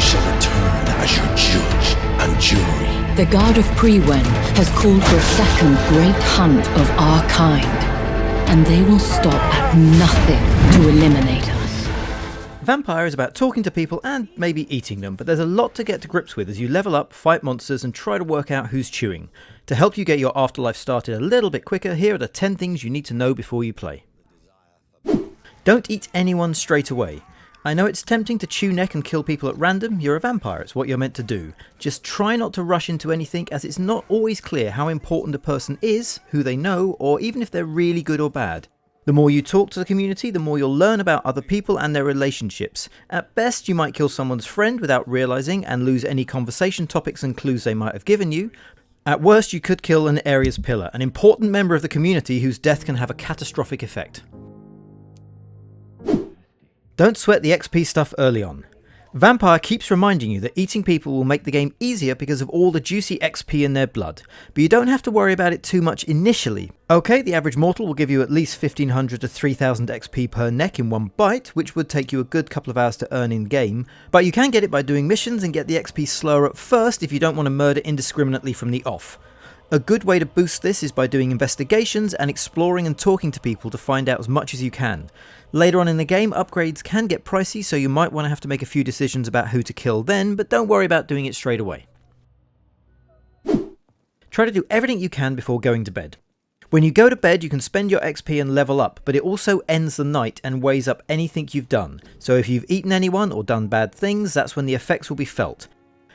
shall return as your judge and jury. The God of Priwen has called for a second great hunt of our kind, and they will stop at nothing to eliminate us. Vampyr is about talking to people and maybe eating them, but there's a lot to get to grips with as you level up, fight monsters, and try to work out who's chewing. To help you get your afterlife started a little bit quicker, here are the 10 things you need to know before you play. Don't eat anyone straight away. I know it's tempting to chew neck and kill people at random. You're a vampire, it's what you're meant to do. Just try not to rush into anything, as it's not always clear how important a person is, who they know, or even if they're really good or bad. The more you talk to the community, the more you'll learn about other people and their relationships. At best, you might kill someone's friend without realising and lose any conversation topics and clues they might have given you. At worst, you could kill an area's pillar, an important member of the community whose death can have a catastrophic effect. Don't sweat the XP stuff early on. Vampyr keeps reminding you that eating people will make the game easier because of all the juicy XP in their blood, but you don't have to worry about it too much initially. Okay, the average mortal will give you at least 1500 to 3000 XP per neck in one bite, which would take you a good couple of hours to earn in game, but you can get it by doing missions and get the XP slower at first if you don't want to murder indiscriminately from the off. A good way to boost this is by doing investigations and exploring and talking to people to find out as much as you can. Later on in the game, upgrades can get pricey, so you might want to have to make a few decisions about who to kill then, but don't worry about doing it straight away. Try to do everything you can before going to bed. When you go to bed, you can spend your XP and level up, but it also ends the night and weighs up anything you've done. So if you've eaten anyone or done bad things, that's when the effects will be felt.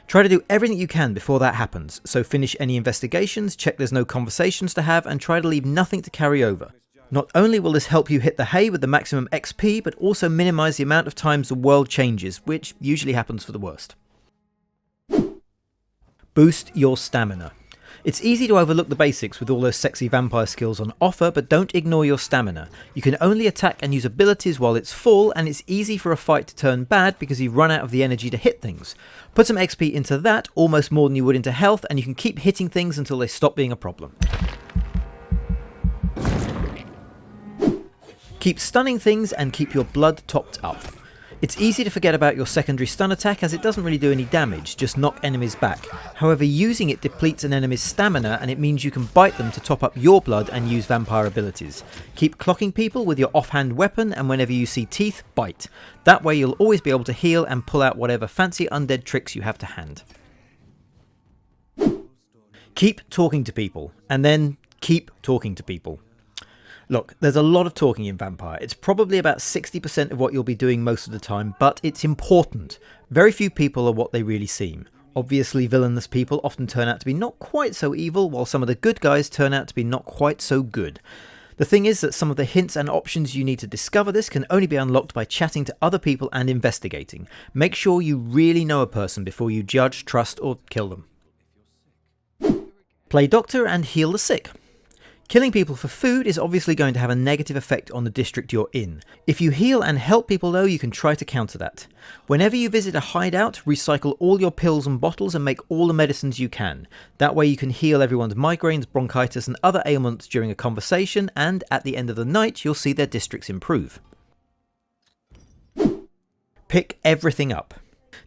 Try to do everything you can before that happens, so finish any investigations, check there's no conversations to have, and try to leave nothing to carry over. Not only will this help you hit the hay with the maximum XP, but also minimise the amount of times the world changes, which usually happens for the worst. Boost your stamina. It's easy to overlook the basics with all those sexy vampire skills on offer, but don't ignore your stamina. You can only attack and use abilities while it's full, and it's easy for a fight to turn bad because you've run out of the energy to hit things. Put some XP into that, almost more than you would into health, and you can keep hitting things until they stop being a problem. Keep stunning things and keep your blood topped up. It's easy to forget about your secondary stun attack as it doesn't really do any damage, just knock enemies back. However, using it depletes an enemy's stamina and it means you can bite them to top up your blood and use vampire abilities. Keep clocking people with your offhand weapon, and whenever you see teeth, bite. That way you'll always be able to heal and pull out whatever fancy undead tricks you have to hand. Keep talking to people, and then keep talking to people. Look, there's a lot of talking in Vampyr. It's probably about 60% of what you'll be doing most of the time, but it's important. Very few people are what they really seem. Obviously, villainous people often turn out to be not quite so evil, while some of the good guys turn out to be not quite so good. The thing is that some of the hints and options you need to discover this can only be unlocked by chatting to other people and investigating. Make sure you really know a person before you judge, trust, or kill them. Play doctor and heal the sick. Killing people for food is obviously going to have a negative effect on the district you're in. If you heal and help people though, you can try to counter that. Whenever you visit a hideout, recycle all your pills and bottles and make all the medicines you can. That way you can heal everyone's migraines, bronchitis and other ailments during a conversation, and at the end of the night you'll see their districts improve. Pick everything up.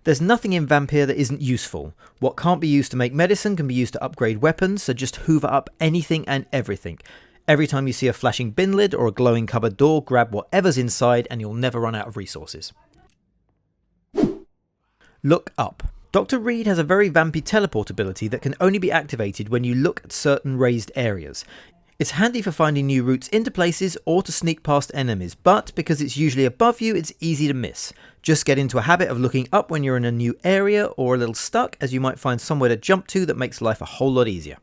There's nothing in Vampyr that isn't useful. What can't be used to make medicine can be used to upgrade weapons, so just hoover up anything and everything. Every time you see a flashing bin lid or a glowing cupboard door, grab whatever's inside and you'll never run out of resources. Look up. Dr. Reed has a very vampy teleport ability that can only be activated when you look at certain raised areas. It's handy for finding new routes into places or to sneak past enemies, but because it's usually above you, it's easy to miss. Just get into a habit of looking up when you're in a new area or a little stuck, as you might find somewhere to jump to that makes life a whole lot easier.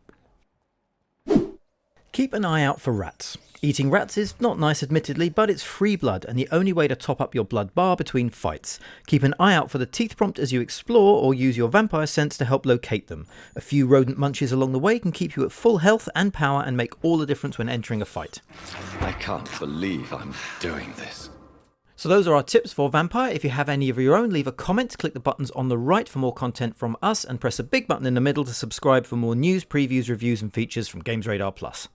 Keep an eye out for rats. Eating rats is not nice admittedly, but it's free blood and the only way to top up your blood bar between fights. Keep an eye out for the teeth prompt as you explore, or use your vampire sense to help locate them. A few rodent munches along the way can keep you at full health and power and make all the difference when entering a fight. I can't believe I'm doing this. So those are our tips for Vampyr. If you have any of your own, leave a comment, click the buttons on the right for more content from us, and press a big button in the middle to subscribe for more news, previews, reviews and features from Games Radar Plus.